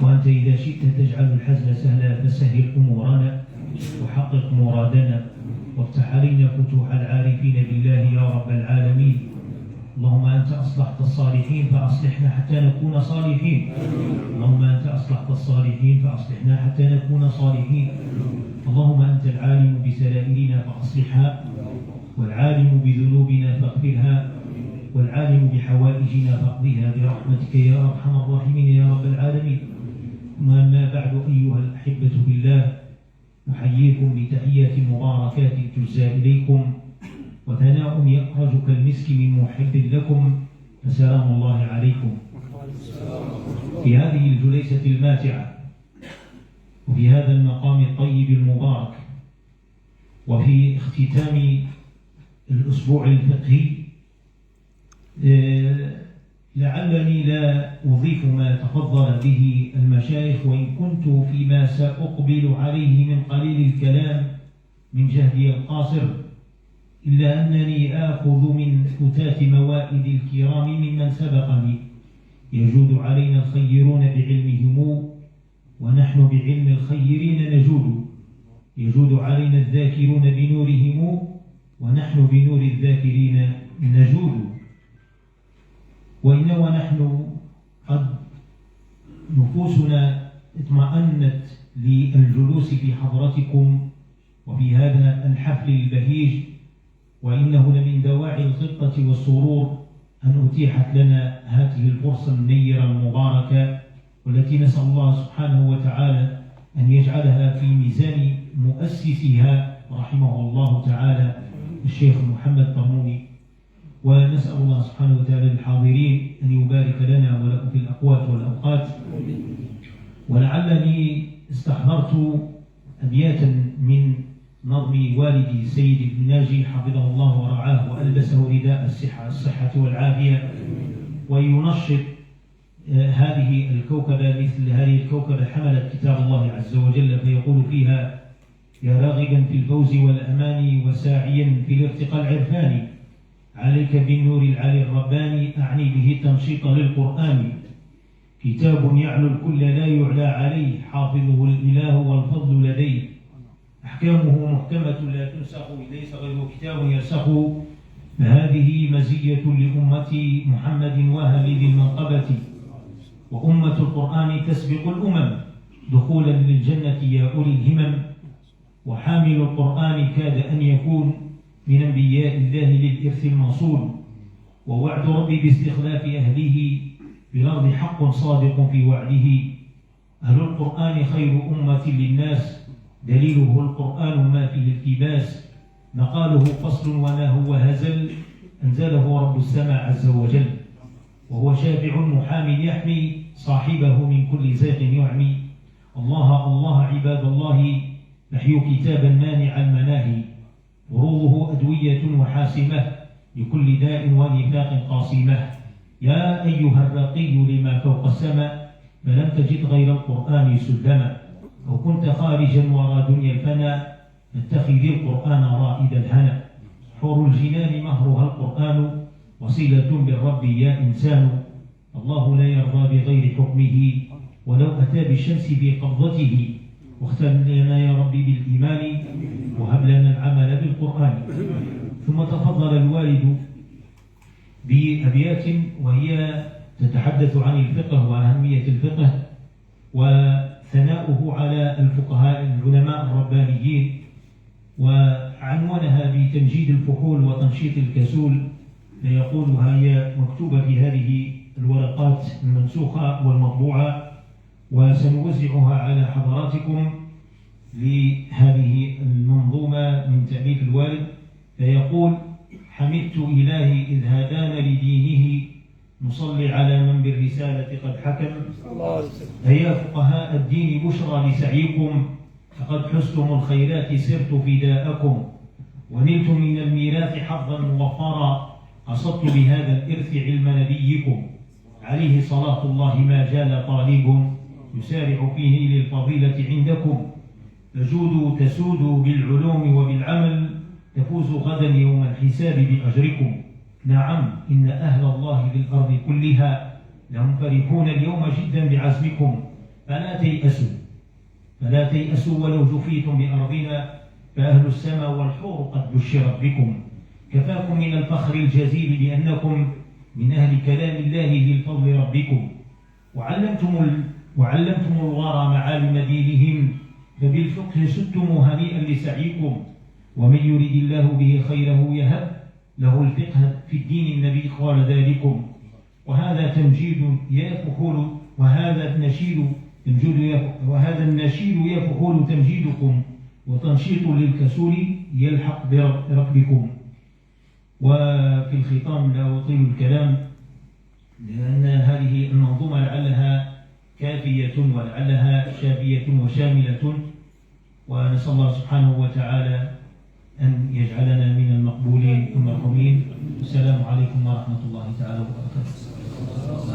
وأنت إذا شئت تجعل الحزن سهلا فسهل أمورنا وحقق مرادنا وافتح علينا فتوح العارفين بالله يا رب العالمين. اللهم أنت أصلحت الصالحين فأصلحنا حتى نكون صالحين. اللهم أنت أصلحت الصالحين فأصلحنا حتى نكون صالحين. اللهم أنت العالم بسرائرنا فأصلحها، والعالم بذنوبنا فاغفرها، والعالم بحوائجنا فاقضها برحمتك يا أرحم الراحمين يا رب العالمين. أما بعد أيها الأحبة بالله، نحييكم بتحية مباركات تجزى إليكم وثناء يخرج كالمسك من محب لكم، فسلام الله عليكم. في هذه الجليسة الماتعة وفي هذا المقام الطيب المبارك وفي اختتام الأسبوع الفقهي، لعلني لا أضيف ما تفضل به المشايخ، وإن كنت فيما سأقبل عليه من قليل الكلام من جهدي القاصر، إلا أنني آخذ من فتات موائد الكرام ممن سبقني. يجود علينا الخيرون بعلمهم ونحن بعلم الخيرين نجود. يجود علينا الذاكرون بنورهم ونحن بنور الذاكرين نجود. وإنما نحن قد نفوسنا اطمأنت للجلوس في حضرتكم وفي هذا الحفل البهيج، وإنه لمن دواعي الخطة والسرور أن أتيحت لنا هذه الفرصة النيرة المباركة، والتي نسأل الله سبحانه وتعالى أن يجعلها في ميزان مؤسسها رحمه الله تعالى الشيخ محمد طرموني. ونسأل الله سبحانه وتعالى الحاضرين أن يبارك لنا ولكم في الأقوات والأوقات. ولعلني استحضرت أبياتا من نظم والدي سيد ابن ناجي حفظه الله ورعاه وألبسه رداء الصحة والعافية، وينشط هذه الكوكبة مثل هذه الكوكبة حملت كتاب الله عز وجل، فيقول فيها: يا راغبا في الفوز والأمان وساعيا في الارتقاء العرفاني، عليك بالنور العالي الرباني، أعني به التنشيط للقرآن. كتاب يعلو الكل لا يعلى عليه، حافظه الإله والفضل لديه، أحكامه محكمة لا تنسخ، ليس غير كتاب يرسخ. فهذه مزية لأمة محمد وأهل ذي المنقبة، وأمة القرآن تسبق الأمم دخولا للجنة يا أولي الهمم. وحامل القرآن كاد أن يكون من أنبياء الله للإرث الموصول، ووعد ربي باستخلاف أهله بالأرض حق صادق في وعده. أهل القرآن خير أمة للناس، دليله القرآن ما فيه التباس، مقاله فصل وما هو هزل، أنزله رب السماء عز وجل. وهو شافع محام يحمي صاحبه من كل زيغ يعمي. الله الله عباد الله، نحيوا كتابا مانع المناهي، فروضه أدوية وحاسمة لكل داء ونفاق قاصمة. يا أيها الرقي لما فوق السماء، فلم تجد غير القرآن سلما. أو كنت خارجا وراء دنيا الفنا، فاتخذ القرآن رائد الهنا. حور الجنان مهرها القرآن، وصلة بالرب يا إنسان. الله لا يرضى بغير حكمه، ولو أتى بالشمس في قبضته. واختم لنا يا ربي بالإيمان، وهب لنا العمل بالقرآن. ثم تفضل الوالد بأبيات وهي تتحدث عن الفقه وأهمية الفقه، وثناؤه على الفقهاء العلماء الربانيين، وعنونها بتمجيد الفحول وتنشيط الكسول. فيقولها هي مكتوبة في هذه الورقات المنسوخة والمطبوعة، وسنوزعها على حضراتكم لهذه المنظومة من تأليف الوالد. فيقول: حمدت إلهي إذ هدانا لدينه، نصلي على من بالرسالة قد حكم. أيا فقهاء الدين بشرى لسعيكم، فقد حزتم الخيرات سرت فداءكم، ونلت من الميراث حظا موفرا، قصدت بهذا الإرث علم نبيكم. عليه صلاة الله ما جال طالب، يسارع فيه للفضيلة عندكم. تجودوا تسودوا بالعلوم وبالعمل، تفوز غدا يوم الحساب بأجركم. نعم، إن أهل الله بالأرض كلها لهم فرحون اليوم جدا بعزمكم. فلا تيأسوا ولو جفيتم بأرضنا فأهل السماء والحور قد بشرت بكم. كفاكم من الفخر الجزيل بأنكم من أهل كلام الله ذي الفضل ربكم، وعلمتم الورى معالم دينهم، فبالفقه سدتم هنيئا لسعيكم. ومن يريد الله به خيره يهب له الفقه في الدين، النبي قال ذلكم. وهذا تمجيد يا فحول، وهذا النشيد يا فحول تمجيدكم، وتنشيط للكسول يلحق بركبكم. وفي الختام لا أطيل الكلام، لأن هذه المنظومة لعلها كافية ولعلها شافية وشاملة، ونسأل الله سبحانه وتعالى أن يجعلنا من المقبولين المرحومين. السلام عليكم ورحمة الله تعالى وبركاته.